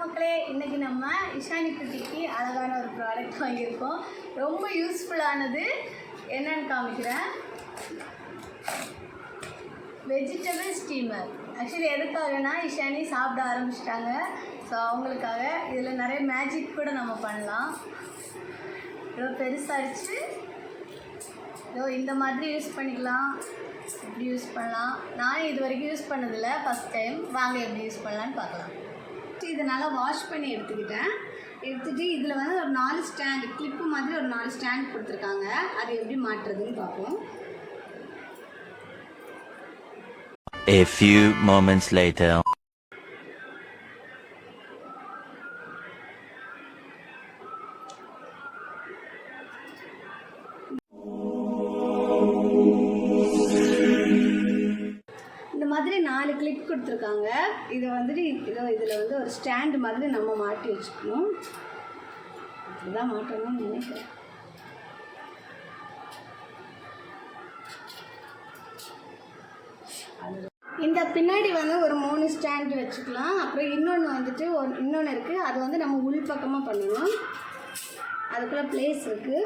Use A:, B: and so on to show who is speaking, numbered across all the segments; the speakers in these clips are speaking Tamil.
A: மக்களே, இன்றைக்கி நம்ம இஷானி குட்டிக்கு அழகான ஒரு ப்ராடக்ட் வாங்கியிருக்கோம். ரொம்ப யூஸ்ஃபுல்லானது. என்னன்னு காமிக்கிறேன். Vegetable steamer. ஆக்சுவலி எதுக்காகனா இஷானி சாப்பிட ஆரம்பிச்சிட்டாங்க. ஸோ அவங்களுக்காக இதில் நிறைய மேஜிக் கூட நம்ம பண்ணலாம். இவ்வளோ பெருசாகிடுச்சு. இந்த மாதிரி யூஸ் பண்ணிக்கலாம், இப்படி யூஸ் பண்ணலாம். நான் இது வரைக்கும் யூஸ் பண்ணதில்லை, ஃபஸ்ட் டைம். வாங்க எப்படி யூஸ் பண்ணலான்னு பார்க்கலாம். இதை நல்லா வாஷ் பண்ணி எடுத்துகிட்டு இதில் வந்து ஒரு 4 ஸ்டாண்டு கிளிப்பு மாதிரி ஒரு 4 ஸ்டாண்ட் கொடுத்துருக்காங்க. அது எப்படி மாட்டுறதுன்னு பார்ப்போம்.
B: A few moments later.
A: இந்த மாதிரி 4 கிளிப் கொடுத்துருக்காங்க. இதை வந்துட்டு இதில் வந்து ஒரு ஸ்டாண்டு மாதிரி நம்ம மாட்டி வச்சுக்கணும். இதுதான் மாட்டணும்னு நினைக்கிறேன். இந்த பின்னாடி வந்து ஒரு 3 ஸ்டாண்டு வச்சுக்கலாம். அப்புறம் இன்னொன்று வந்துட்டு இன்னொன்று இருக்குது. அது வந்து நம்ம உள் பக்கமாக பண்ணணும். அதுக்குள்ளே பிளேஸ் இருக்குது.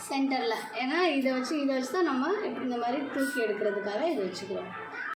A: சென்டரில், ஏன்னா இதை வச்சு தான் நம்ம இப்படி இந்த மாதிரி தூக்கி எடுக்கிறதுக்காக இதை வச்சுக்கிறோம்.